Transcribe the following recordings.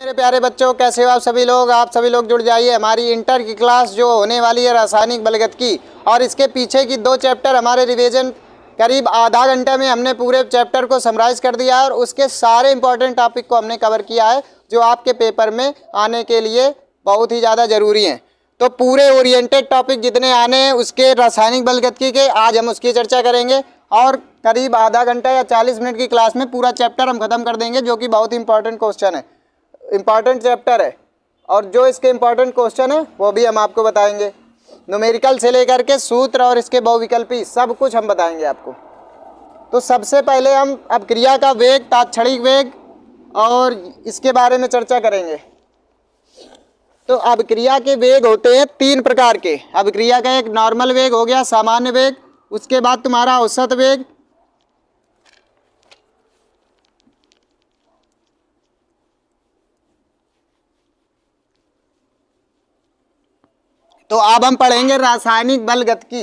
मेरे प्यारे बच्चों, कैसे हो आप सभी लोग। आप सभी लोग जुड़ जाइए हमारी इंटर की क्लास जो होने वाली है रासायनिक बलगतिकी, और इसके पीछे की 2 चैप्टर हमारे रिवीजन करीब आधा घंटे में हमने पूरे चैप्टर को समराइज कर दिया है और उसके सारे इंपॉर्टेंट टॉपिक को हमने कवर किया है जो आपके पेपर में आने के लिए बहुत ही ज़्यादा ज़रूरी हैं। तो पूरे ओरिएंटेड टॉपिक जितने आने हैं उसके रासायनिक बलगतिकी के आज हम उसकी चर्चा करेंगे और करीब आधा घंटा या 40 मिनट की क्लास में पूरा चैप्टर हम खत्म कर देंगे, जो कि बहुत इंपॉर्टेंट क्वेश्चन है, इंपॉर्टेंट चैप्टर है। और जो इसके इंपॉर्टेंट क्वेश्चन है वो भी हम आपको बताएंगे, न्यूमेरिकल से लेकर के सूत्र और इसके बहुविकल्पी सब कुछ हम बताएंगे आपको। तो सबसे पहले हम अब क्रिया का वेग, तात्क्षणिक वेग और इसके बारे में चर्चा करेंगे। तो अभिक्रिया के वेग होते हैं 3 प्रकार के। अभिक्रिया का एक नॉर्मल वेग हो गया, सामान्य वेग, उसके बाद तुम्हारा औसत वेग, तो अब हम पढ़ेंगे रासायनिक बलगतिकी।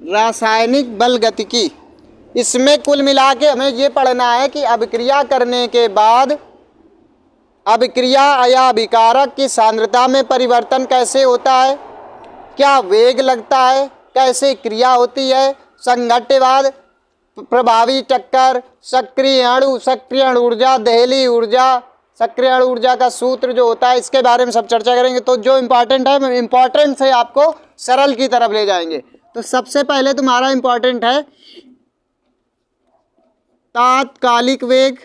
रासायनिक बलगतिकी, इसमें कुल मिला के हमें ये पढ़ना है कि अभिक्रिया करने के बाद अभिक्रिया या अभिकारक की सांद्रता में परिवर्तन कैसे होता है, क्या वेग लगता है, कैसे क्रिया होती है, संघट्यवाद, प्रभावी टक्कर, सक्रिय अणु ऊर्जा, दहली ऊर्जा, सक्रिय अणु ऊर्जा का सूत्र जो होता है, इसके बारे में सब चर्चा करेंगे। तो जो इम्पोर्टेंट है, इम्पोर्टेंट से आपको सरल की तरफ ले जाएंगे। तो सबसे पहले तुम्हारा इम्पोर्टेंट है तात्कालिक वेग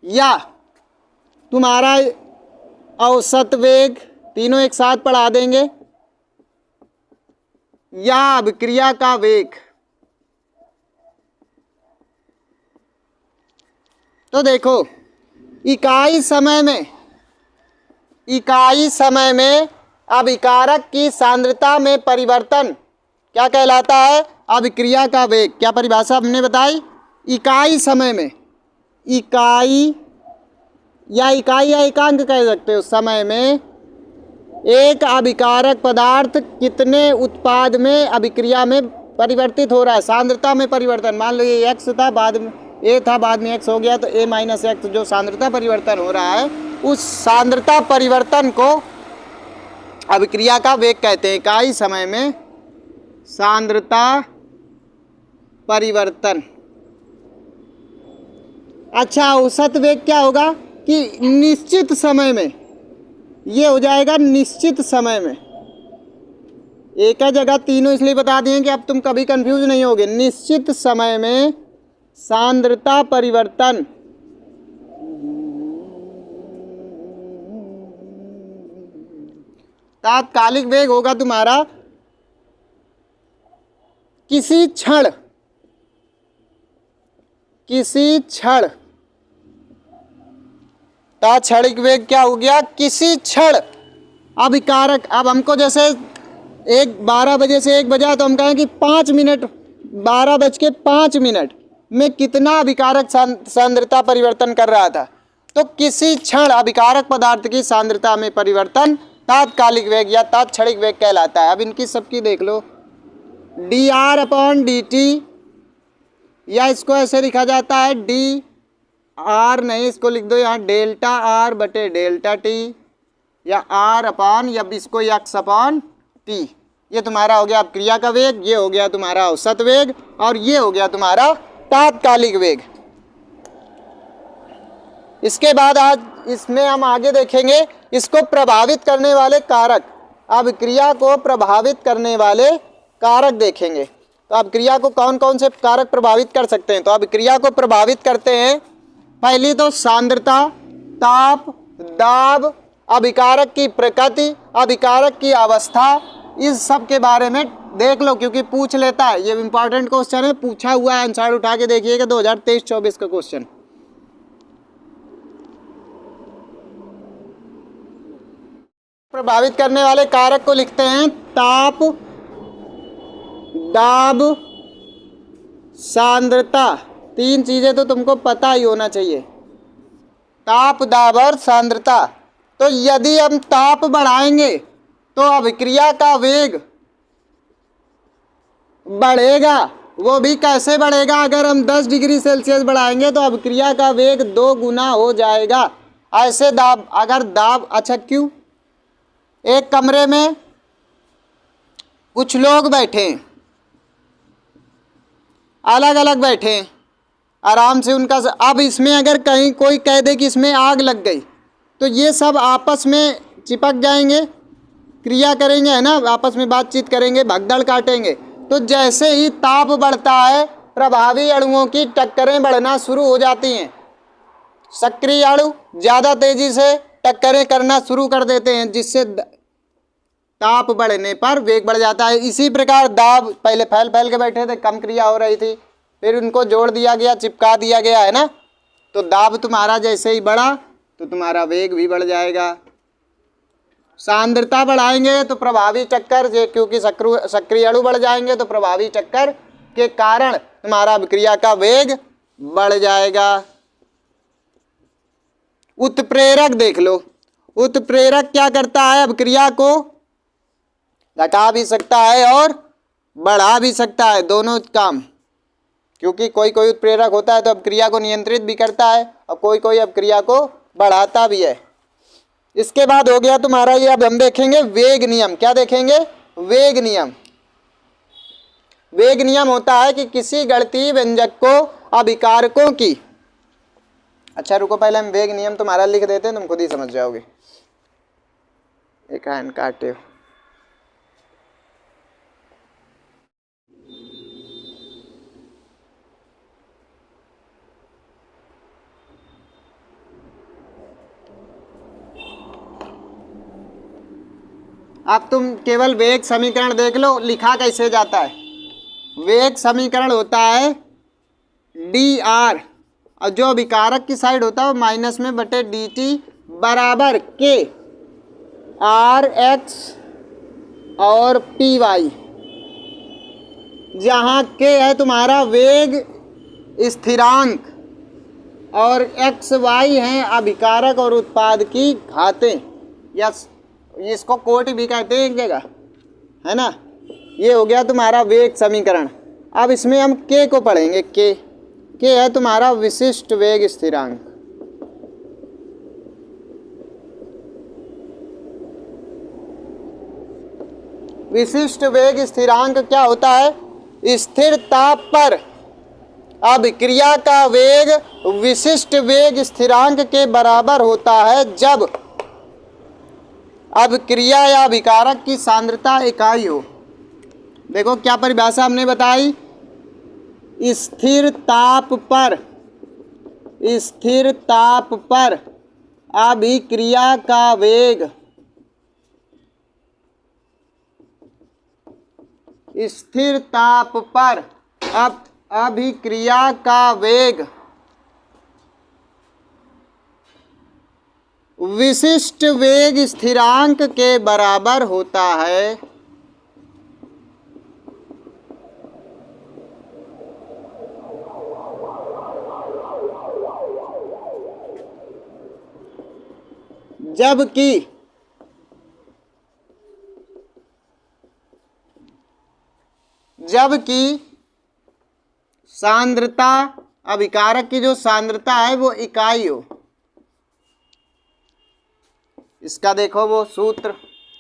या तुम्हारा औसत वेग, तीनों एक साथ पढ़ा देंगे, या अभिक्रिया का वेग। तो देखो, इकाई समय में अभिकारक की सांद्रता में परिवर्तन क्या कहलाता है, अभिक्रिया का वेग। क्या परिभाषा हमने बताई, इकाई समय में, इकाई या एकांक कह सकते हो, समय में एक अभिकारक पदार्थ कितने उत्पाद में अभिक्रिया में परिवर्तित हो रहा है, सांद्रता में परिवर्तन। मान लो ये x था, बाद में a था, बाद में x हो गया, तो a माइनस एक्स जो सांद्रता परिवर्तन हो रहा है, उस सांद्रता परिवर्तन को अभिक्रिया का वेग कहते हैं। इकाई समय में सांद्रता परिवर्तन। अच्छा, औसत वेग क्या होगा कि निश्चित समय में, ये हो जाएगा निश्चित समय में। एक ही जगह तीनों इसलिए बता दिए कि अब तुम कभी कंफ्यूज नहीं होगे। निश्चित समय में सांद्रता परिवर्तन तात्कालिक वेग होगा तुम्हारा किसी क्षण तात्क्षणिक वेग क्या हो गया, किसी क्षण अभिकारक। अब हमको जैसे 12 बजे से 1 बजा, तो हम कहें कि 5 मिनट, 12:05 में कितना अभिकारक सांद्रता परिवर्तन कर रहा था। तो किसी क्षण अभिकारक पदार्थ की सांद्रता में परिवर्तन तात्कालिक वेग या तात्क्षणिक वेग कहलाता है। अब इनकी सबकी देख लो, dr/dt, या इसको ऐसे लिखा जाता है dr, नहीं इसको लिख दो यहाँ डेल्टा r बटे डेल्टा t, या r/, या इसको x/t। ये तुम्हारा हो गया अभिक्रिया का वेग, ये हो गया तुम्हारा औसत वेग, और ये हो गया तुम्हारा तात्कालिक वेग। इसके बाद आज इसमें हम आगे देखेंगे इसको प्रभावित करने वाले कारक, अभिक्रिया को प्रभावित करने वाले कारक देखेंगे। तो अभिक्रिया को कौन कौन से कारक प्रभावित कर सकते हैं। तो अभिक्रिया को प्रभावित करते हैं, पहली तो सांद्रता, ताप, दाब, अभिकारक की प्रकृति, अभिकारक की अवस्था, इस सब के बारे में देख लो, क्योंकि पूछ लेता है। ये इंपॉर्टेंट क्वेश्चन है, पूछा हुआ है, आंसर उठा के देखिएगा 2023-24 का क्वेश्चन। प्रभावित करने वाले कारक को लिखते हैं ताप, दाब, सांद्रता। 3 चीजें तो तुमको पता ही होना चाहिए, ताप, दाब और सांद्रता। तो यदि हम ताप बढ़ाएंगे तो अभिक्रिया का वेग बढ़ेगा। वो भी कैसे बढ़ेगा? अगर हम 10 डिग्री सेल्सियस बढ़ाएंगे तो अभिक्रिया का वेग 2 गुना हो जाएगा। ऐसे दाब, अगर दाब, अच्छा क्यों? एक कमरे में कुछ लोग बैठे हैं, अलग अलग बैठे हैं, आराम से उनका अब इसमें अगर कहीं कोई कह दे कि इसमें आग लग गई तो ये सब आपस में चिपक जाएंगे, क्रिया करेंगे, है ना, आपस में बातचीत करेंगे, भगदड़ काटेंगे। तो जैसे ही ताप बढ़ता है प्रभावी अणुओं की टक्करें बढ़ना शुरू हो जाती हैं। सक्रिय अणु ज़्यादा तेजी से टक्करें करना शुरू कर देते हैं, जिससे ताप बढ़ने पर वेग बढ़ जाता है। इसी प्रकार दाब, पहले फैल फैल के बैठे थे, कम क्रिया हो रही थी, फिर उनको जोड़ दिया गया, चिपका दिया गया, है ना। तो दाब तुम्हारा जैसे ही बढ़ा तो तुम्हारा वेग भी बढ़ जाएगा। सांद्रता बढ़ाएंगे तो प्रभावी चक्कर, क्योंकि सक्रिय अणु बढ़ जाएंगे तो प्रभावी चक्कर के कारण तुम्हारा अभिक्रिया का वेग बढ़ जाएगा। उत्प्रेरक देख लो, उत्प्रेरक क्या करता है? अभिक्रिया को घटा भी सकता है और बढ़ा भी सकता है, दोनों काम। क्योंकि कोई कोई उत्प्रेरक होता है तो अभिक्रिया को नियंत्रित भी करता है और कोई कोई अभिक्रिया को बढ़ाता भी है। इसके बाद हो गया तुम्हारा ये, अब हम देखेंगे वेग नियम। क्या देखेंगे? वेग नियम। वेग नियम होता है कि किसी गणितीय व्यंजक को अभिकारकों की, अच्छा रुको, पहले हम वेग नियम तुम्हारा लिख देते हैं, तुम खुद ही समझ जाओगे। एक हैंड काटे, अब तुम केवल वेग समीकरण देख लो, लिखा कैसे जाता है। वेग समीकरण होता है डी आर, और जो अभिकारक की साइड होता है वो माइनस में बटे डी टी बराबर के आर एक्स और पी वाई, जहाँ के है तुम्हारा वेग स्थिरांक और एक्स वाई हैं अभिकारक और उत्पाद की घातें, या इसको कोटि भी कहते हैं एक जगह, है ना। ये हो गया तुम्हारा वेग समीकरण। अब इसमें हम के को पढ़ेंगे। के है तुम्हारा विशिष्ट वेग स्थिरांक। विशिष्ट वेग स्थिरांक क्या होता है? स्थिर ताप पर अभिक्रिया का वेग विशिष्ट वेग स्थिरांक के बराबर होता है जब अभिक्रिया या अभिकारक की सांद्रता इकाई हो। देखो क्या परिभाषा हमने बताई, स्थिर ताप पर, स्थिर ताप पर अभिक्रिया का वेग, स्थिर ताप पर अभिक्रिया का वेग विशिष्ट वेग स्थिरांक के बराबर होता है जबकि सांद्रता, अभिकारक की जो सांद्रता है वो इकाई हो। इसका देखो वो सूत्र,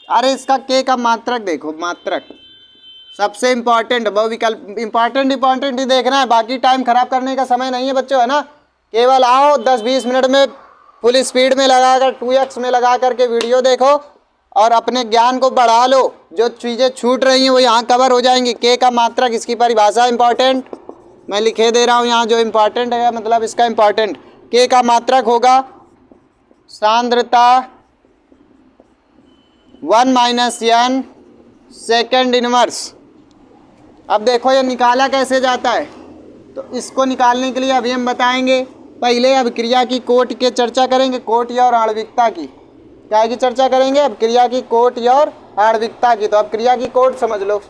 अरे इसका के का मात्रक देखो, मात्रक सबसे इंपॉर्टेंट, बहुविकल्प इंपॉर्टेंट ही देखना है, बाकी टाइम खराब करने का समय नहीं है बच्चों, है ना। केवल आओ 10-20 मिनट में फुल स्पीड में लगाकर 2x में लगा करके वीडियो देखो और अपने ज्ञान को बढ़ा लो। जो चीज़ें छूट रही हैं वो यहाँ कवर हो जाएंगी। के का मात्रक, इसकी परिभाषा इंपॉर्टेंट मैं लिखे दे रहा हूँ यहाँ, जो इंपॉर्टेंट है मतलब इसका इंपॉर्टेंट। के का मात्रक होगा सांद्रता 1 - n सेकेंड इनवर्स। अब देखो ये निकाला कैसे जाता है, तो इसको निकालने के लिए अभी हम बताएंगे। पहले अभिक्रिया की कोटि की चर्चा करेंगे, कोटि और आणविकता की। क्या की चर्चा करेंगे? अभिक्रिया की कोटि और आणविकता की। तो अभिक्रिया की कोटि समझ लो।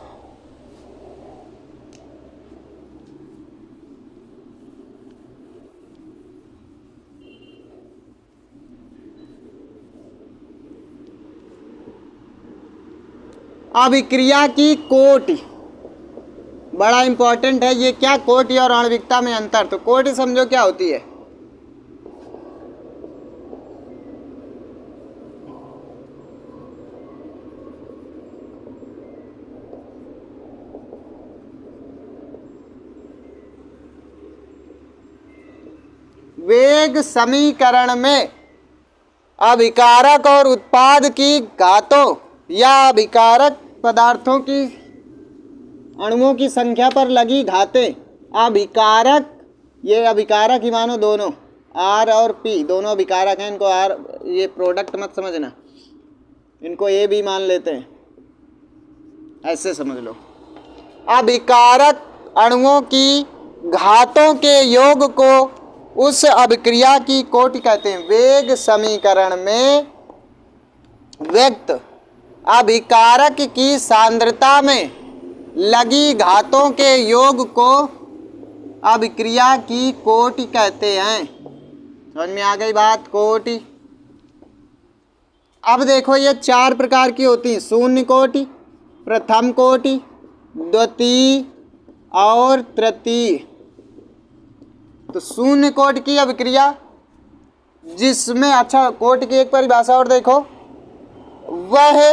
अभिक्रिया की कोटि, बड़ा इंपॉर्टेंट है ये। क्या कोटि और आणविकता में अंतर? तो कोटि समझो क्या होती है। वेग समीकरण में अभिकारक और उत्पाद की घातों या अभिकारक पदार्थों की अणुओं की संख्या पर लगी घातें। अभिकारक, ये अभिकारक ही मानो दोनों, आर और पी दोनों अभिकारक हैं। इनको आर, ये प्रोडक्ट मत समझना, इनको ए भी मान लेते हैं, ऐसे समझ लो। अभिकारक अणुओं की घातों के योग को उस अभिक्रिया की कोटि कहते हैं। वेग समीकरण में व्यक्त अभिकारक की सांद्रता में लगी घातों के योग को अभिक्रिया की कोटि कहते हैं। समझ में आ गई बात? कोटि। अब देखो ये 4 प्रकार की होती हैं। शून्य कोटि, प्रथम कोटि, द्वितीय और तृतीय। तो शून्य कोटि की अभिक्रिया जिसमें, अच्छा कोटि की एक परिभाषा और देखो, वह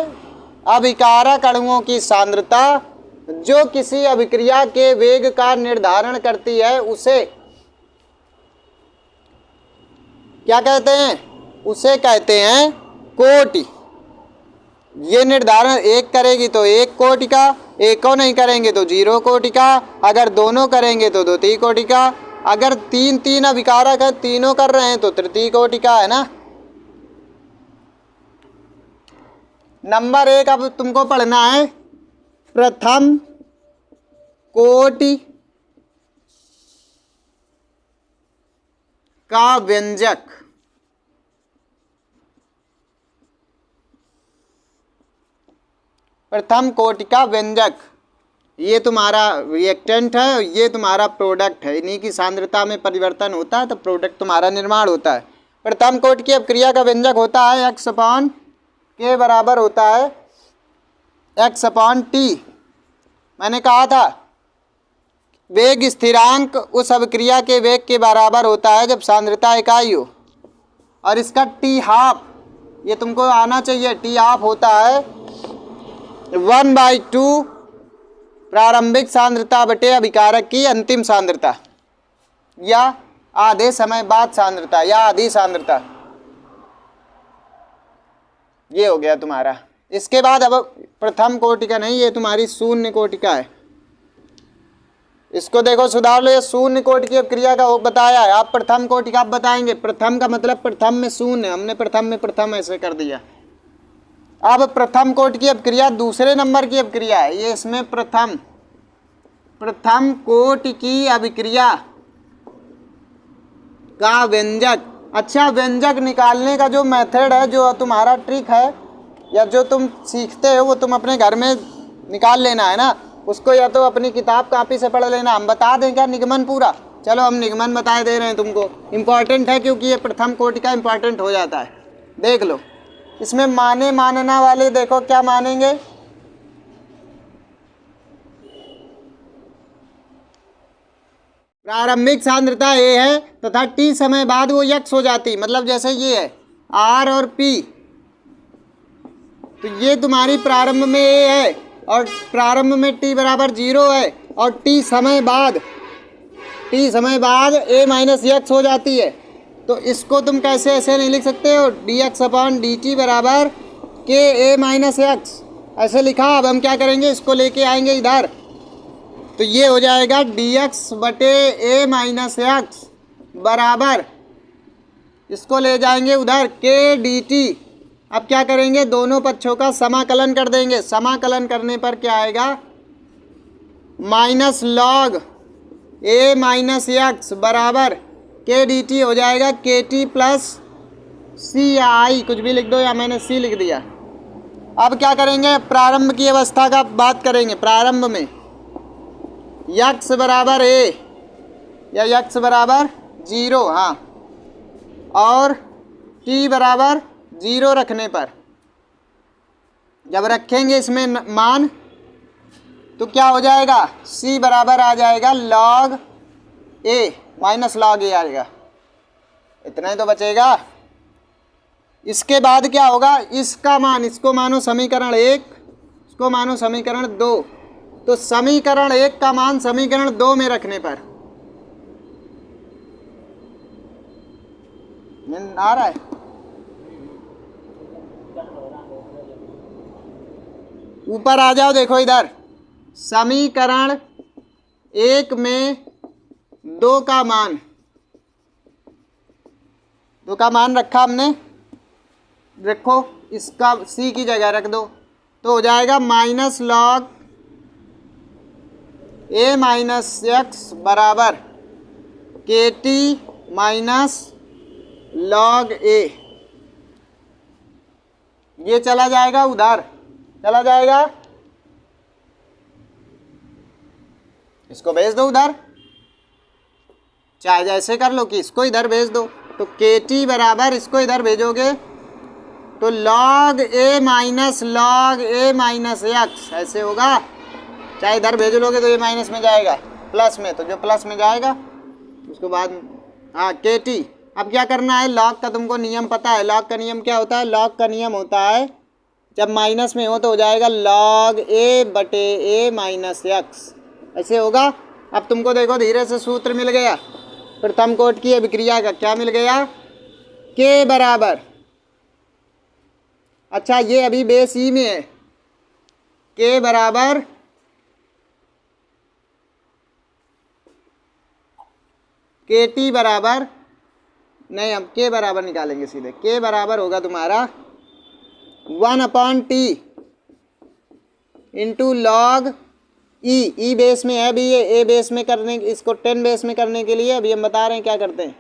अभिकारक अणुओं की सांद्रता जो किसी अभिक्रिया के वेग का निर्धारण करती है उसे क्या कहते हैं? उसे कहते हैं कोटि। ये निर्धारण एक करेगी तो 1 कोटि का, एक को नहीं करेंगे तो 0 कोटि का, अगर दोनों करेंगे तो द्वितीय कोटि का, अगर 3 अभिकारक है, तीनों कर रहे हैं तो तृतीय कोटि का, है ना। नंबर 1 अब तुमको पढ़ना है प्रथम कोटि का व्यंजक। प्रथम कोटि का व्यंजक, ये तुम्हारा रिएक्टेंट है, ये तुम्हारा प्रोडक्ट है। इन्हीं की सांद्रता में परिवर्तन होता है तो प्रोडक्ट तुम्हारा निर्माण होता है। प्रथम कोटि की अभिक्रिया का व्यंजक होता है x/, के बराबर होता है x/t। मैंने कहा था वेग स्थिरांक उस अभिक्रिया के वेग के बराबर होता है जब सांद्रता इकाई हो, और इसका t½ ये तुमको आना चाहिए। t½ होता है 1/2 प्रारंभिक सांद्रता बटे अभिकारक की अंतिम सांद्रता, या आधे समय बाद सांद्रता, या आधी सांद्रता। ये हो गया तुम्हारा। इसके बाद अब प्रथम कोटि का नहीं, ये तुम्हारी शून्य कोटि का है। इसको देखो सुधार लो, ये शून्य कोटि की अभिक्रिया का बताया है। आप प्रथम कोटि का आप बताएंगे। प्रथम का मतलब प्रथम में शून्य, हमने प्रथम में प्रथम ऐसे कर दिया। अब प्रथम कोटि की अभिक्रिया दूसरे नंबर की अभिक्रिया है। ये इसमें प्रथम कोटि की अभिक्रिया का व्यंजक। अच्छा, व्यंजक निकालने का जो मेथड है, जो तुम्हारा ट्रिक है या जो तुम सीखते हो, वो तुम अपने घर में निकाल लेना है ना। उसको या तो अपनी किताब कापी से पढ़ लेना। हम बता दें क्या निगमन पूरा? चलो हम निगमन बताए दे रहे हैं तुमको। इम्पॉर्टेंट है क्योंकि ये प्रथम कोटि का इम्पॉर्टेंट हो जाता है। देख लो इसमें मानना वाले, देखो क्या मानेंगे। प्रारंभिक सांद्रता A है तथा t समय बाद वो x हो जाती, मतलब जैसे ये है R और P, तो ये तुम्हारी प्रारंभ में A है और प्रारंभ में t बराबर 0 है, और t समय बाद A - x हो जाती है। तो इसको तुम कैसे ऐसे नहीं लिख सकते हो, dx/dt बराबर Ka-x ऐसे लिखा। अब हम क्या करेंगे, इसको लेके आएंगे इधर, तो ये हो जाएगा dx/A-x बराबर, इसको ले जाएंगे उधर k/dt। अब क्या करेंगे, दोनों पक्षों का समाकलन कर देंगे। समाकलन करने पर क्या आएगा, -log A-x बराबर k/dt हो जाएगा kt + c या i, कुछ भी लिख दो, या मैंने c लिख दिया। अब क्या करेंगे, प्रारंभ की अवस्था का बात करेंगे। प्रारंभ में x बराबर a या x बराबर 0, हाँ, और t बराबर 0 रखने पर जब रखेंगे इसमें मान तो क्या हो जाएगा, C बराबर आ जाएगा log A minus log A आएगा, इतना ही तो बचेगा। इसके बाद क्या होगा, इसका मान, इसको मानो समीकरण 1, इसको मानो समीकरण 2, तो समीकरण 1 का मान समीकरण 2 में रखने पर आ रहा है, ऊपर आ जाओ, देखो इधर समीकरण 1 में 2 का मान, 2 का मान रखा हमने, रखो इसका C की जगह रख दो, तो हो जाएगा minus log A minus x बराबर के टी माइनस लॉग A। ये चला जाएगा उधर, चला जाएगा, इसको भेज दो उधर, चाहे जैसे कर लो कि इसको इधर भेज दो, तो के टी बराबर इसको इधर भेजोगे तो log A minus log A minus x ऐसे होगा, चाहे इधर भेज लोगे तो ये माइनस में जाएगा, प्लस में, तो जो प्लस में जाएगा उसके बाद हाँ के टी। अब क्या करना है, लॉग का तुमको नियम पता है, लॉग का नियम क्या होता है, लॉग का नियम होता है जब माइनस में हो तो हो जाएगा log A बटे A माइनस एक्स, ऐसे होगा। अब तुमको देखो धीरे से सूत्र मिल गया, प्रथम कोटि की अभिक्रिया का क्या मिल गया, के बराबर, अच्छा ये अभी बेस ई में है, के बराबर के टी बराबर, नहीं हम के बराबर निकालेंगे सीधे, के बराबर होगा तुम्हारा 1/t इंटू लॉग ई बेस में है अभी, ये ए बेस में करने, इसको 10 बेस में करने के लिए अभी हम बता रहे हैं क्या करते हैं।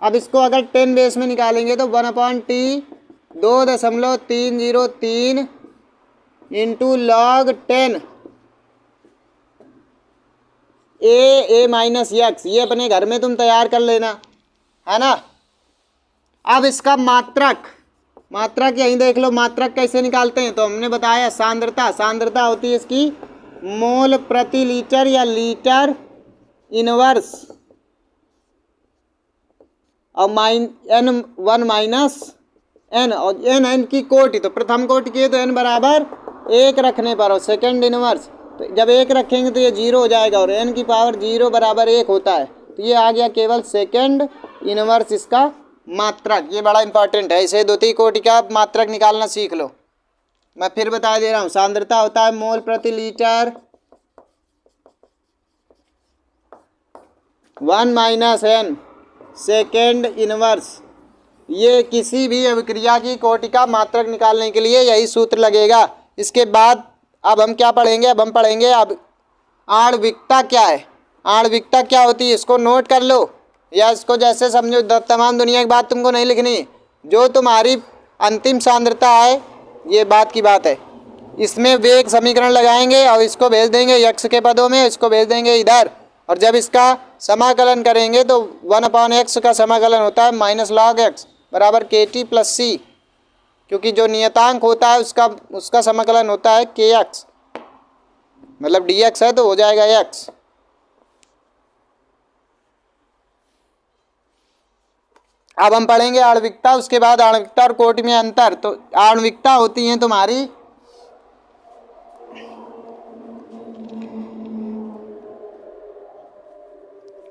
अब इसको अगर 10 बेस में निकालेंगे तो 1/t 2.303 इंटू लॉग 10 ए माइनस एक्स, ये अपने घर में तुम तैयार कर लेना, है ना। अब इसका मात्रक, मात्रक यहीं देख लो, मात्रक कैसे निकालते हैं, तो हमने बताया सांद्रता, सांद्रता होती है इसकी मोल प्रति लीटर या लीटर इनवर्स और n1 माइनस n, और n की कोटि, तो प्रथम कोटि की है तो n बराबर 1 रखने पर, और सेकंड इनवर्स तो जब 1 रखेंगे तो ये 0 हो जाएगा, और n की पावर 0 बराबर 1 होता है, तो ये आ गया केवल सेकंड इनवर्स इसका मात्रक। ये बड़ा इंपॉर्टेंट है, इसे द्वितीय कोटि का मात्रक निकालना सीख लो। मैं फिर बता दे रहा हूँ, सांद्रता होता है मोल प्रति litre 1 minus n second inverse, ये किसी भी अभिक्रिया की कोटि का मात्रक निकालने के लिए यही सूत्र लगेगा। इसके बाद अब हम क्या पढ़ेंगे, अब हम पढ़ेंगे अब आणविकता क्या है, आणविकता क्या होती है, इसको नोट कर लो या इसको जैसे समझो, तमाम दुनिया की बात तुमको नहीं लिखनी, जो तुम्हारी अंतिम सांद्रता है ये बात की बात है, इसमें वेग समीकरण लगाएंगे और इसको भेज देंगे x के पदों में, इसको भेज देंगे इधर, और जब इसका समाकलन करेंगे तो 1/x का समाकलन होता है माइनस लॉग x बराबर के टी प्लस सी, क्योंकि जो नियतांक होता है उसका समाकलन होता है के एक्स, मतलब डी एक्स है तो हो जाएगा x। अब हम पढ़ेंगे आणविकता, उसके बाद आणविकता और कोटि में अंतर। तो आणविकता होती है तुम्हारी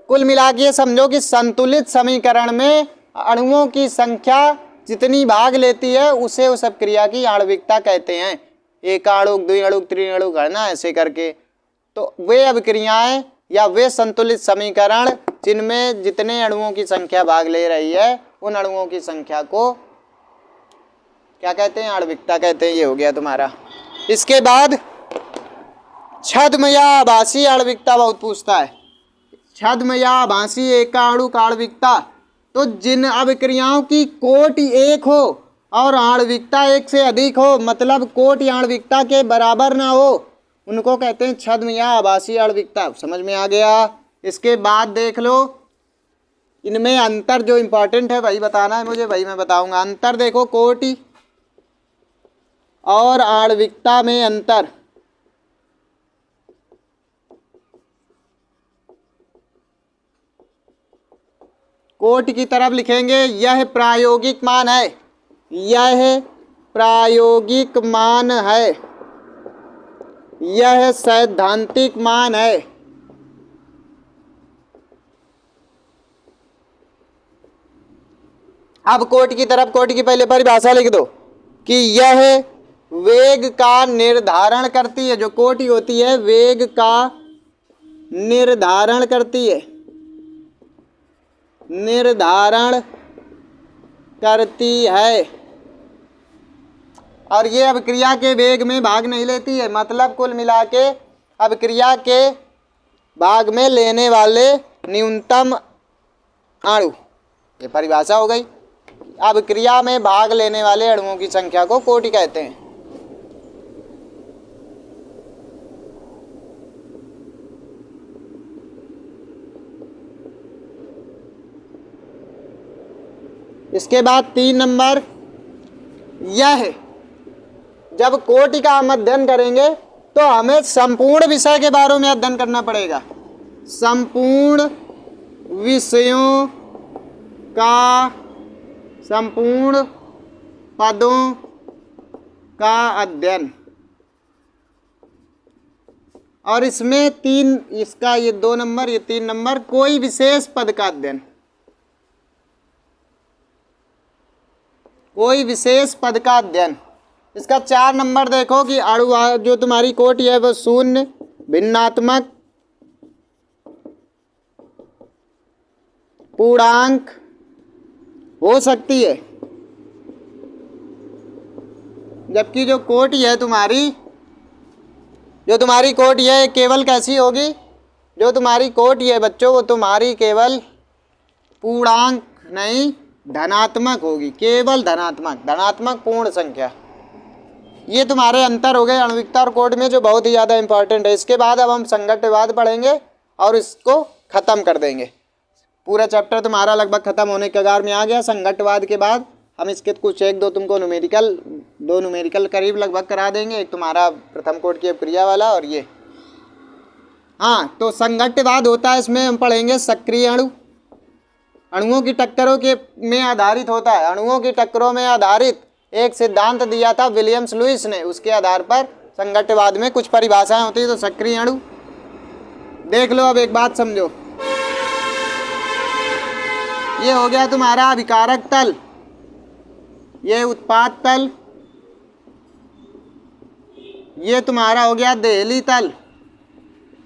कुल मिला के समझो कि संतुलित समीकरण में अणुओं की संख्या जितनी भाग लेती है उसे उस अभिक्रिया की आणविकता कहते हैं। एक अणुक, द्वि अणुक, त्रि अणुक है ना, ऐसे करके। तो वे अभिक्रियाएं या वे संतुलित समीकरण जिनमें जितने अणुओं की संख्या भाग ले रही है उन अणुओं की संख्या को क्या कहते हैं, आणविकता कहते हैं। ये हो गया तुम्हारा। इसके बाद छद्म या आभासी आणविकता बहुत पूछता है। छद्म या आभासी एकाणुक आणविकता, तो जिन अभिक्रियाओं की कोटि 1 हो और आणविकता 1 से अधिक हो, मतलब कोटि आणविकता के बराबर ना हो, उनको कहते हैं छद्म या आभासी आणविकता। समझ में आ गया। इसके बाद देख लो इनमें अंतर, जो इम्पोर्टेंट है वही बताना है मुझे, वही मैं बताऊंगा। अंतर देखो, कोटि और आणविकता में अंतर। कोट की तरफ लिखेंगे यह प्रायोगिक मान है, यह प्रायोगिक मान है, यह सैद्धांतिक मान है। अब कोट की तरफ, कोट की पहले परिभाषा लिख दो कि यह वेग का निर्धारण करती है। जो कोटि होती है वेग का निर्धारण करती है, निर्धारण करती है, और ये अभिक्रिया के वेग में भाग नहीं लेती है। मतलब कुल मिला के अभिक्रिया के भाग में लेने वाले न्यूनतम अणु, ये परिभाषा हो गई। अभिक्रिया में भाग लेने वाले अणुओं की संख्या को कोटि कहते हैं। इसके बाद 3 नंबर, यह जब कोटि का हम अध्ययन करेंगे तो हमें संपूर्ण विषय के बारे में अध्ययन करना पड़ेगा। संपूर्ण विषयों का, संपूर्ण पदों का अध्ययन, और इसमें 3, इसका ये 2 नंबर, ये 3 नंबर, कोई विशेष पद का अध्ययन, कोई विशेष पद का अध्ययन। इसका 4 नंबर देखो कि अणु जो तुम्हारी कोटि है वो शून्य, भिन्नात्मक, पूर्णांक हो सकती है। जबकि जो कोटि है तुम्हारी, जो तुम्हारी कोटि है केवल कैसी होगी, जो तुम्हारी कोटि है बच्चों वो तुम्हारी केवल पूर्णांक नहीं धनात्मक होगी, केवल धनात्मक, धनात्मक पूर्ण संख्या। ये तुम्हारे अंतर हो गए आणविकता और कोट में, जो बहुत ही ज़्यादा इंपॉर्टेंट है। इसके बाद अब हम संघट्टवाद पढ़ेंगे और इसको ख़त्म कर देंगे। पूरा चैप्टर तुम्हारा लगभग ख़त्म होने के कगार में आ गया। संघट्टवाद के बाद हम इसके कुछ 1-2 तुमको न्यूमेरिकल, 2 न्यूमेरिकल करीब लगभग करा देंगे। एक तुम्हारा प्रथम कोट की अभिक्रिया वाला और ये। हाँ, तो संघट्टवाद होता है, इसमें हम पढ़ेंगे सक्रिय अणु, अणुओं की टक्करों के में आधारित होता है। अणुओं की टक्करों में आधारित एक सिद्धांत दिया था विलियम्स लुईस ने, उसके आधार पर संघट्टवाद में कुछ परिभाषाएं होती है। तो सक्रिय अणु देख लो। अब एक बात समझो, ये हो गया तुम्हारा अभिकारक तल, ये उत्पाद तल, ये तुम्हारा हो गया देहली तल,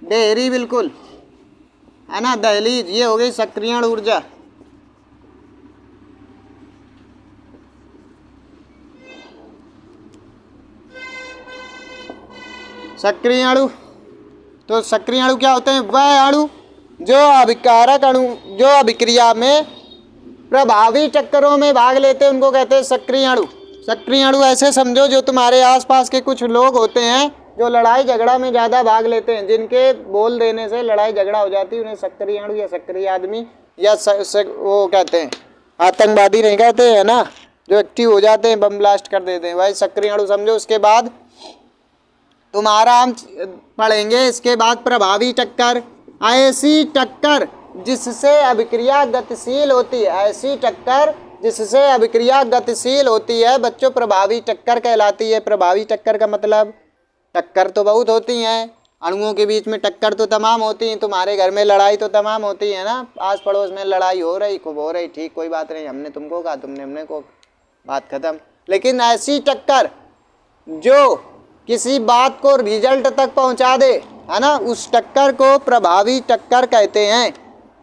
देहरी बिल्कुल है ना, दहलीज। ये हो गई सक्रियण ऊर्जा। सक्रिय अणु, तो सक्रिय अणु क्या होते हैं? वह अणु जो अभिकारक अणु, जो अभिक्रिया में प्रभावी चक्करों में भाग लेते हैं, उनको कहते हैं सक्रिय अणु। सक्रिय अणु ऐसे समझो जो तुम्हारे आसपास के कुछ लोग होते हैं जो लड़ाई झगड़ा में ज़्यादा भाग लेते हैं, जिनके बोल देने से लड़ाई झगड़ा हो जाती है, उन्हें सक्रिय अणु या सक्रिय आदमी या वो कहते हैं। आतंकवादी नहीं कहते हैं ना, जो एक्टिव हो जाते हैं, बम ब्लास्ट कर देते हैं, वही सक्रिय अणु समझो। उसके बाद तुम्हारा हम पढ़ेंगे इसके बाद प्रभावी टक्कर, ऐसी टक्कर जिससे अभिक्रिया गतिशील होती है, ऐसी टक्कर जिससे अभिक्रिया गतिशील होती है बच्चों, प्रभावी टक्कर कहलाती है। प्रभावी टक्कर का मतलब, टक्कर तो बहुत होती हैं, अणुओं के बीच में टक्कर तो तमाम होती हैं, तुम्हारे घर में लड़ाई तो तमाम होती है ना, आस पड़ोस में लड़ाई हो रही, खूब हो रही, ठीक, कोई बात नहीं, हमने तुमको कहा, तुमने हमने को, बात खत्म। लेकिन ऐसी टक्कर जो किसी बात को रिजल्ट तक पहुंचा दे, है ना, उस टक्कर को प्रभावी टक्कर कहते हैं।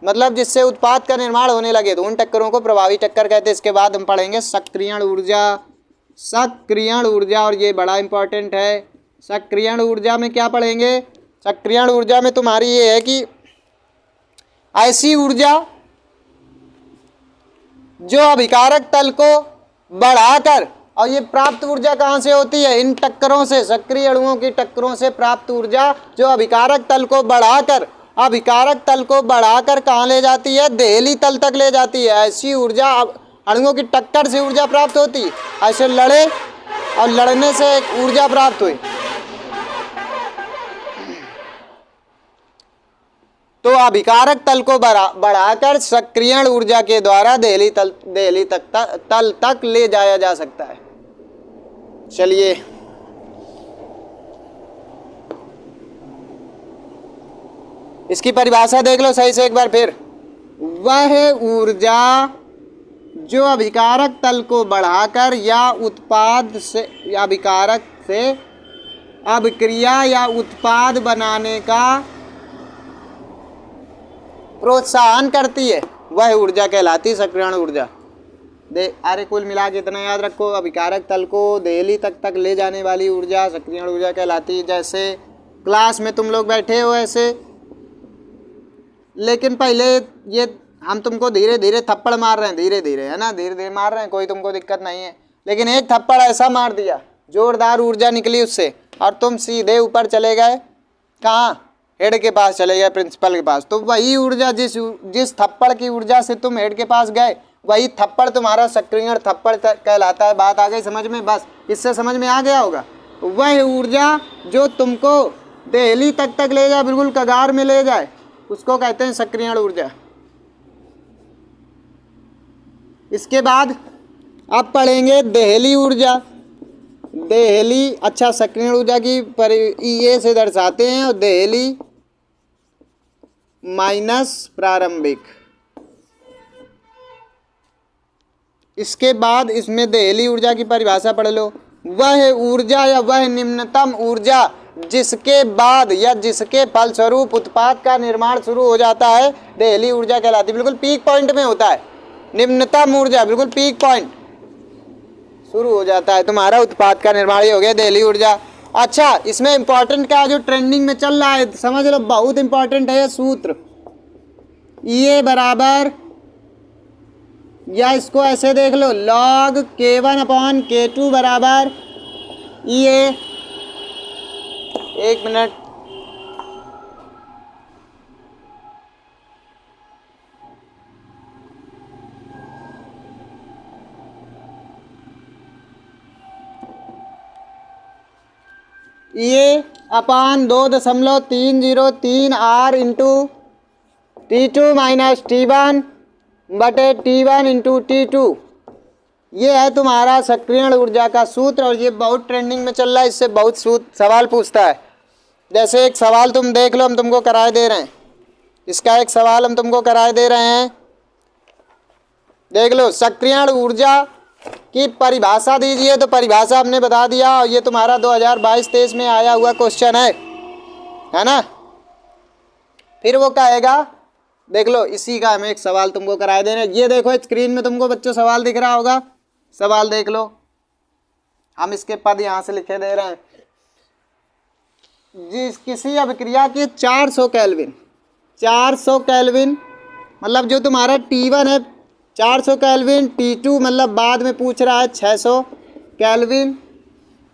मतलब जिससे उत्पाद का निर्माण होने लगे, तो उन टक्करों को प्रभावी टक्कर कहते हैं। इसके बाद हम पढ़ेंगे सक्रियण ऊर्जा। सक्रियण ऊर्जा, और ये बड़ा इंपॉर्टेंट है। सक्रियण ऊर्जा में क्या पढ़ेंगे? सक्रियण ऊर्जा में तुम्हारी ये है कि ऐसी ऊर्जा जो अभिकारक तल को बढ़ाकर, और ये प्राप्त ऊर्जा कहाँ से होती है? इन टक्करों से, सक्रिय अणुओं की टक्करों से प्राप्त ऊर्जा जो अभिकारक तल को बढ़ाकर, अभिकारक तल को बढ़ाकर कहाँ ले जाती है? देहली तल तक ले जाती है। ऐसी ऊर्जा अणुओं की टक्कर से ऊर्जा प्राप्त होती है। ऐसे लड़े और लड़ने से ऊर्जा प्राप्त हुई। तो अभिकारक तल को बढ़ाकर सक्रियण ऊर्जा के द्वारा देहली तल तक ले जाया जा सकता है। चलिए इसकी परिभाषा देख लो सही से एक बार फिर। वह ऊर्जा जो अभिकारक तल को बढ़ाकर या उत्पाद से अभिकारक से अभिक्रिया या उत्पाद बनाने का प्रोत्साहन करती है, वह ऊर्जा कहलाती सक्रियण ऊर्जा। अरे कुल मिला के इतना याद रखो, अभिकारक तल को देहली तक ले जाने वाली ऊर्जा सक्रियण ऊर्जा कहलाती है। जैसे क्लास में तुम लोग बैठे हो ऐसे, लेकिन पहले ये हम तुमको धीरे धीरे थप्पड़ मार रहे हैं, धीरे धीरे, है ना, धीरे धीरे मार रहे हैं, कोई तुमको दिक्कत नहीं है। लेकिन एक थप्पड़ ऐसा मार दिया, जोरदार ऊर्जा निकली उससे, और तुम सीधे ऊपर चले गए, कहाँ, हेड के पास चले गए, प्रिंसिपल के पास। तो वही ऊर्जा जिस थप्पड़ की ऊर्जा से तुम हेड के पास गए, वही थप्पड़ तुम्हारा सक्रियण थप्पड़ कहलाता है। बात आ गई समझ में? बस इससे समझ में आ गया होगा। वह ऊर्जा जो तुमको देहली तक ले जाए, बिल्कुल कगार में ले जाए, उसको कहते हैं सक्रियण ऊर्जा। इसके बाद अब पढ़ेंगे देहली ऊर्जा। देहली, अच्छा, सक्रियण ऊर्जा की ये से दर्शाते हैं, और देहली माइनस प्रारंभिक। इसके बाद इसमें देहली ऊर्जा की परिभाषा पढ़ लो। वह ऊर्जा या वह निम्नतम ऊर्जा जिसके बाद या जिसके फलस्वरूप उत्पाद का निर्माण शुरू हो जाता है, देहली ऊर्जा कहलाती है। बिल्कुल पीक पॉइंट में होता है निम्नतम ऊर्जा, बिल्कुल पीक पॉइंट शुरू हो जाता है तुम्हारा उत्पाद का निर्माण, ये हो गया देहली ऊर्जा। अच्छा, इसमें इंपॉर्टेंट क्या है जो ट्रेंडिंग में चल रहा है, समझ लो, बहुत इंपॉर्टेंट है ये सूत्र। ये बराबर, या इसको ऐसे देख लो, log K1/K2 बराबर ये, एक मिनट, ये अपान 2.303 R into T2 minus T1 बटे T1 इंटू T2, ये है तुम्हारा सक्रियण ऊर्जा का सूत्र। और ये बहुत ट्रेंडिंग में चल रहा है, इससे बहुत सवाल पूछता है। जैसे एक सवाल तुम देख लो, हम तुमको कराए दे रहे हैं, इसका एक सवाल हम तुमको कराए दे रहे हैं, देख लो। सक्रियण ऊर्जा की परिभाषा दीजिए, तो परिभाषा हमने बता दिया, और ये तुम्हारा 2022-23 में आया हुआ क्वेश्चन है ना। फिर वो कहेगा, देख लो, इसी का हमें एक सवाल तुमको कराए दे रहे हैं। ये देखो स्क्रीन में तुमको बच्चों सवाल दिख रहा होगा, सवाल देख लो, हम इसके पद यहाँ से लिखे दे रहे हैं। जिस किसी अभिक्रिया के 400 केल्विन, 400 केल्विन मतलब जो तुम्हारा T1 है 400 केल्विन, T2 मतलब बाद में पूछ रहा है 600 केल्विन।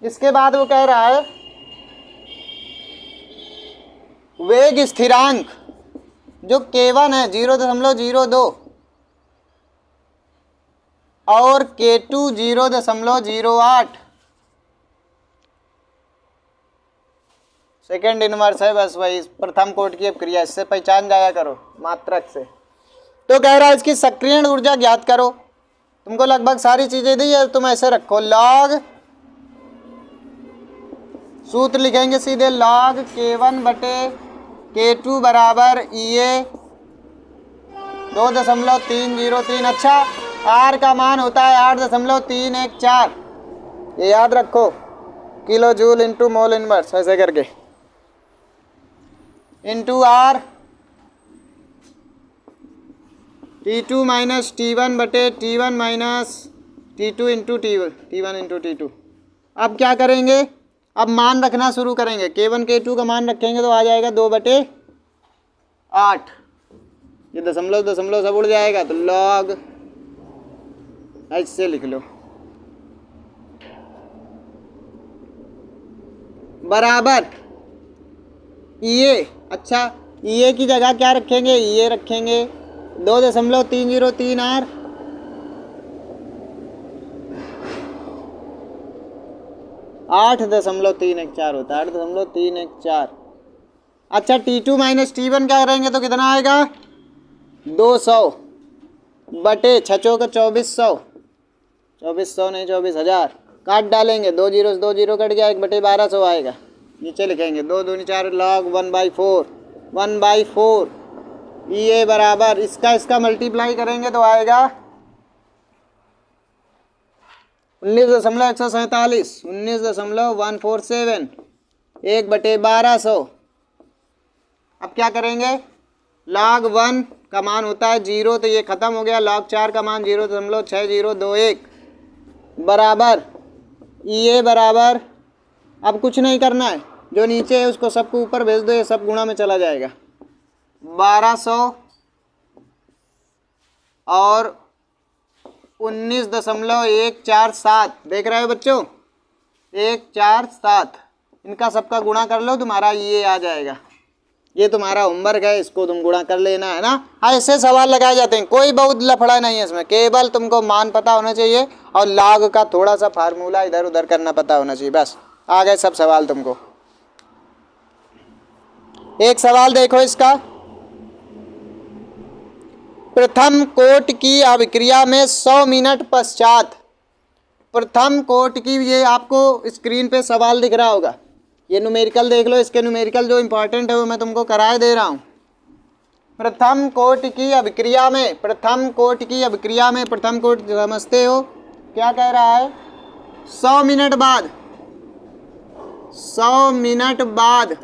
इसके बाद वो कह रहा है वेग स्थिरांक जो K1 है 0.02 और K2 0.08, सेकेंड इनवर्स है, बस वही प्रथम कोटि की अभिक्रिया, इससे पहचान जाया करो मात्रक से। तो कह रहा है इसकी सक्रियण ऊर्जा ज्ञात करो। तुमको लगभग सारी चीजें दी है, तुम ऐसे रखो, लॉग, सूत्र लिखेंगे सीधे, लॉग K1 बटे K2 बराबर EA 2.303। अच्छा, R का मान होता है 8.314, ये याद रखो, kilo joule into mole inverse, ऐसे करके, into R T2 minus T1 बटे T1 minus T2 into T1 into T2। अब क्या करेंगे, अब मान रखना शुरू करेंगे, K1 K2 का मान रखेंगे तो आ जाएगा 2/8, ये दशमलव दशमलव सब उड़ जाएगा, तो लॉग ऐसे लिख लो, बराबर EA। अच्छा, EA की जगह क्या रखेंगे, EA रखेंगे 2.303 R 8.314 होता है, 8.314। अच्छा T2 माइनस T1 क्या करेंगे तो कितना आएगा 200 बटे 6 चौका 2400, 2400 नहीं 24,000, काट डालेंगे, 2 जीरो से 2 जीरो कट गया, 1/1200 आएगा। नीचे लिखेंगे 2 दूनी 4 log 1/4, 1/4 ये बराबर इसका मल्टीप्लाई करेंगे तो आएगा 19.147, 19.147, 1/1200। अब क्या करेंगे, log 1 का मान होता है 0 तो ये ख़त्म हो गया, log 4 का मान 0.6021 बराबर ये बराबर, अब कुछ नहीं करना है, जो नीचे है उसको सबको ऊपर भेज दो, ये सब गुणा में चला जाएगा। 1200 और 19.147 देख रहे हो बच्चों, 147, इनका सबका गुणा कर लो, तुम्हारा ये आ जाएगा। ये तुम्हारा होमवर्क है, इसको तुम गुणा कर लेना है ना। हाँ ऐसे सवाल लगाए जाते हैं, कोई बहुत लफड़ा नहीं है इसमें, केवल तुमको मान पता होना चाहिए और log का थोड़ा सा फार्मूला इधर उधर करना पता होना चाहिए, बस आ गए सब सवाल तुमको। एक सवाल देखो इसका, प्रथम कोट की अभिक्रिया में 100 मिनट पश्चात, प्रथम कोट की, ये आपको स्क्रीन पे सवाल दिख रहा होगा, ये न्यूमेरिकल देख लो, इसके न्यूमेरिकल जो इंपॉर्टेंट है वो मैं तुमको कराए दे रहा हूँ। प्रथम कोट की अभिक्रिया में, प्रथम कोट की अभिक्रिया में, प्रथम कोट समझते हो क्या कह रहा है, 100 मिनट बाद, 100 मिनट बाद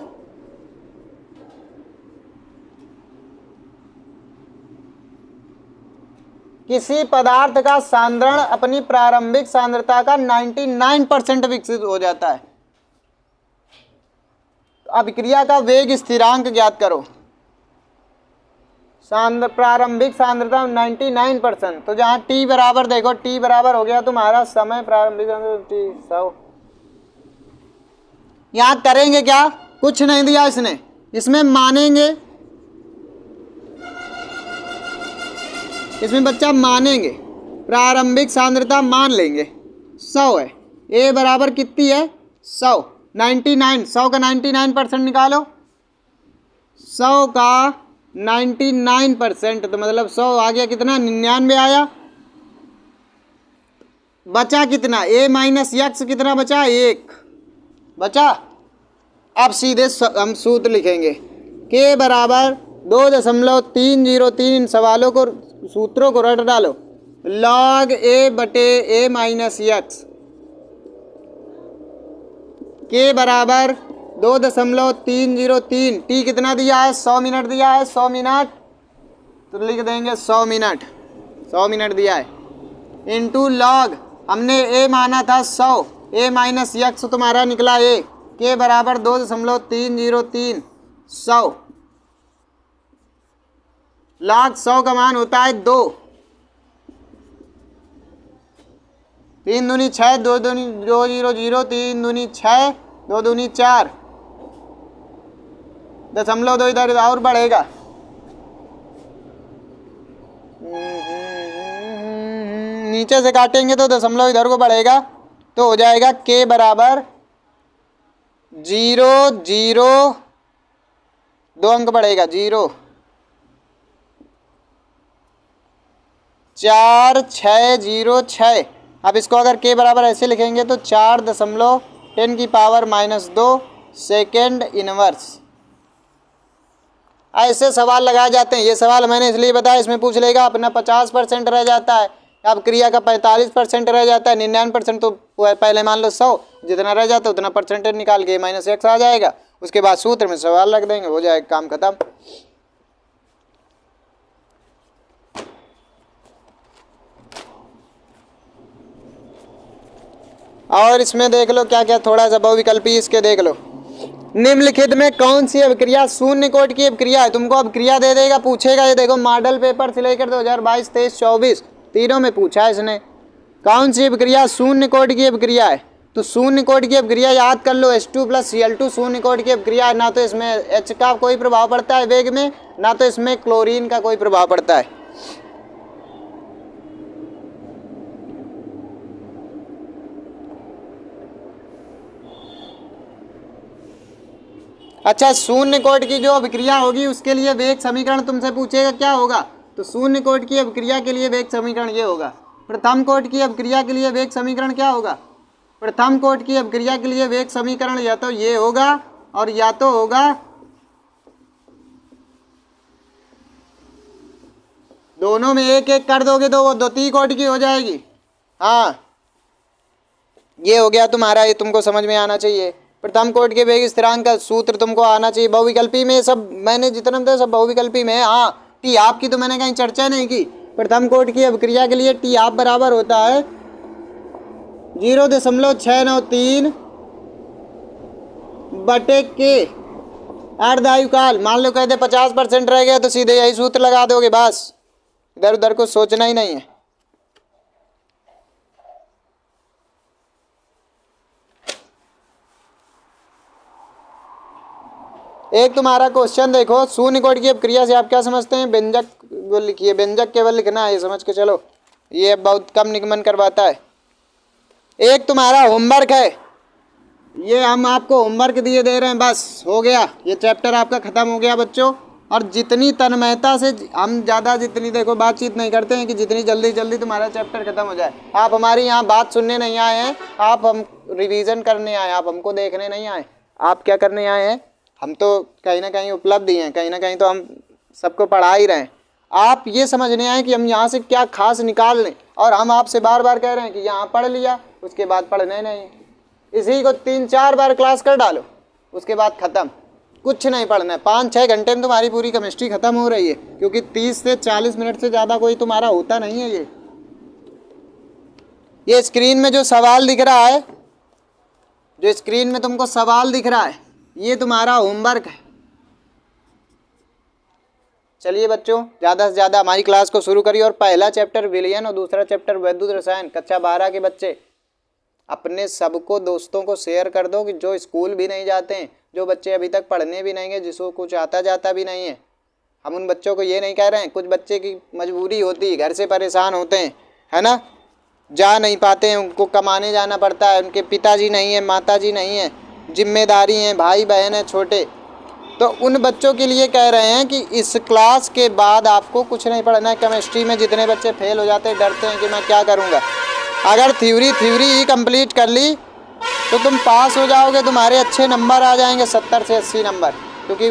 किसी पदार्थ का सांद्रण अपनी प्रारंभिक सांद्रता का 99% विकसित हो जाता है। अभिक्रिया का वेग स्थिरांक ज्ञात करो, प्रारंभिक सांद्रता 99%, तो जहाँ t बराबर देखो, t बराबर हो गया तुम्हारा समय प्रारंभिक सांद्रता 100। यहाँ करेंगे क्या, कुछ नहीं दिया इसने, इसमें मानेंगे, इसमें बच्चा मानेंगे, प्रारंभिक सांद्रता मान लेंगे 100 है, a बराबर कितनी है 100, 99, 100 का 99% निकालो, 100 का 99% तो मतलब 100 आ गया कितना 99 आया, बचा कितना a माइनस यक्स कितना बचा 1 बचा। अब सीधे हम सूत्र लिखेंगे, k बराबर 2.303, इन सवालों को सूत्रों को रट डालो, log a बटे a माइनस यक्स, k बराबर 2.303, t कितना दिया है 100 मिनट दिया है, 100 मिनट तो लिख देंगे 100 मिनट, 100 मिनट दिया है, इंटू log हमने a माना था 100, a माइनस यक्स तुम्हारा निकला a, k बराबर 2.303, 100 log 100 का मान होता है 2, 3 दूनी 6, 2 दूनी 2 0 0, 3 दूनी 6, 2 दूनी 4, 0.2 इधर और बढ़ेगा, नीचे से काटेंगे तो 0 इधर को बढ़ेगा, तो हो जाएगा k बराबर 0 0, 2 अंक बढ़ेगा 0 4606। अब इसको अगर k बराबर ऐसे लिखेंगे तो 4.10⁻² सेकेंड इनवर्स। ऐसे सवाल लगाए जाते हैं, ये सवाल मैंने इसलिए बताया, इसमें पूछ लेगा अपना 50% रह जाता है, अब क्रिया का 45% रह जाता है, 99% तो पहले मान लो 100, जितना रह जाता है उतना परसेंटेज निकाल के माइनस x आ जाएगा, उसके बाद सूत्र में सवाल रख देंगे, हो जाएगा काम खत्म। और इसमें देख लो क्या क्या, थोड़ा सा बहुविकल्पी इसके देख लो, निम्नलिखित में कौन सी अभिक्रिया शून्य कोट की अभिक्रिया है, तुमको अभिक्रिया दे देगा, पूछेगा, ये देखो मॉडल पेपर से लेकर 2022, 23, 24 तीनों में पूछा है इसने, कौन सी अभिक्रिया शून्य कोट की अभिक्रिया है, तो शून्य कोट की अभिक्रिया याद कर लो, H2 + Cl2 शून्य कोट की अभिक्रिया है, ना तो इसमें H का कोई प्रभाव पड़ता है वेग में, ना तो इसमें क्लोरीन का कोई प्रभाव पड़ता है। अच्छा, शून्य कोटि की जो अभिक्रिया होगी उसके लिए वेग समीकरण तुमसे पूछेगा क्या होगा। तो शून्य कोटि की अभिक्रिया के लिए वेग समीकरण ये होगा। प्रथम कोटि की अभिक्रिया के लिए वेग समीकरण क्या होगा। प्रथम कोटि की अभिक्रिया के लिए वेग समीकरण या तो ये होगा और या तो होगा, दोनों में एक एक कर दोगे तो वो द्वितीय कोटि की हो जाएगी। हाँ, ये हो गया तुम्हारा, ये तुमको समझ में आना चाहिए। प्रथम कोटि के वेग स्थिरांक का सूत्र तुमको आना चाहिए। बहुविकल्पी में सब मैंने जितना बताया सब बहुविकल्पी में है। हाँ, टी आप की तो मैंने कहीं चर्चा नहीं की। प्रथम कोटि की अभिक्रिया के लिए टी आप बराबर होता है 0.693 बटे के अर्धायुकाल। मान लो कहते 50% रह गया तो सीधे यही सूत्र लगा दोगे, बस इधर उधर को सोचना ही नहीं है। एक तुम्हारा क्वेश्चन देखो, शून्य कोटि की अभिक्रिया से आप क्या समझते हैं। व्यंजक वो लिखिए, व्यंजक केवल लिखना है, ये समझ के चलो, ये बहुत कम निगमन करवाता है। एक तुम्हारा होमवर्क है, ये हम आपको होमवर्क दिए दे रहे हैं, बस हो गया, ये चैप्टर आपका खत्म हो गया बच्चों। और जितनी तन्मयता से हम ज़्यादा जितनी देखो बातचीत नहीं करते हैं कि जितनी जल्दी जल्दी तुम्हारा चैप्टर खत्म हो जाए। आप हमारी यहाँ बात सुनने नहीं आए हैं, आप हम रिवीजन करने आए, आप हमको देखने नहीं आए। आप क्या करने आए हैं, हम तो कहीं ना कहीं उपलब्ध ही हैं, कहीं ना कहीं तो हम सबको पढ़ा ही रहे हैं। आप ये समझने आए कि हम यहाँ से क्या खास निकाल लें, और हम आपसे बार बार कह रहे हैं कि यहाँ पढ़ लिया उसके बाद पढ़ने नहीं। इसी को 3-4 बार क्लास कर डालो, उसके बाद ख़त्म, कुछ नहीं पढ़ना है। 5-6 घंटे में तुम्हारी पूरी केमिस्ट्री ख़त्म हो रही है, क्योंकि 30 से 40 मिनट से ज़्यादा कोई तुम्हारा होता नहीं है। ये स्क्रीन में जो सवाल दिख रहा है, जो स्क्रीन में तुमको सवाल दिख रहा है, ये तुम्हारा होमवर्क है। चलिए बच्चों, ज़्यादा से ज़्यादा हमारी क्लास को शुरू करिए। और पहला चैप्टर विलयन और दूसरा चैप्टर वैद्युत रसायन कक्षा 12 के बच्चे अपने सबको दोस्तों को शेयर कर दो कि जो स्कूल भी नहीं जाते हैं, जो बच्चे अभी तक पढ़ने भी नहीं गए, जिसको कुछ आता जाता भी नहीं है। हम उन बच्चों को ये नहीं कह रहे हैं, कुछ बच्चे की मजबूरी होती है, घर से परेशान होते हैं, है ना, जा नहीं पाते हैं, उनको कमाने जाना पड़ता है, उनके पिताजी नहीं है, माताजी नहीं है, जिम्मेदारी हैं, भाई बहन हैं छोटे। तो उन बच्चों के लिए कह रहे हैं कि इस क्लास के बाद आपको कुछ नहीं पढ़ना है। केमिस्ट्री में जितने बच्चे फेल हो जाते हैं, डरते हैं कि मैं क्या करूँगा, अगर थ्योरी ही कंप्लीट कर ली तो तुम पास हो जाओगे, तुम्हारे अच्छे नंबर आ जाएंगे, 70 से 80 नंबर, क्योंकि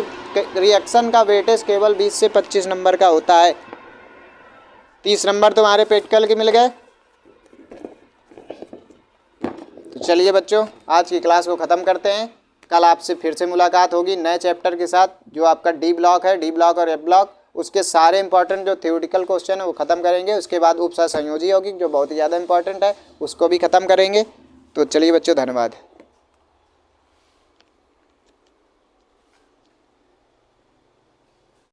रिएक्शन का वेटेज केवल 20 से 25 नंबर का होता है। 30 नंबर तुम्हारे प्रैक्टिकल के मिल गए। तो चलिए बच्चों, आज की क्लास को ख़त्म करते हैं। कल आपसे फिर से मुलाकात होगी नए चैप्टर के साथ, जो आपका डी ब्लॉक है, डी ब्लॉक और एफ ब्लॉक, उसके सारे इंपॉर्टेंट जो थ्योरेटिकल क्वेश्चन है वो ख़त्म करेंगे। उसके बाद उपसंयोजी होगी जो बहुत ही ज़्यादा इंपॉर्टेंट है, उसको भी ख़त्म करेंगे। तो चलिए बच्चों, धन्यवाद।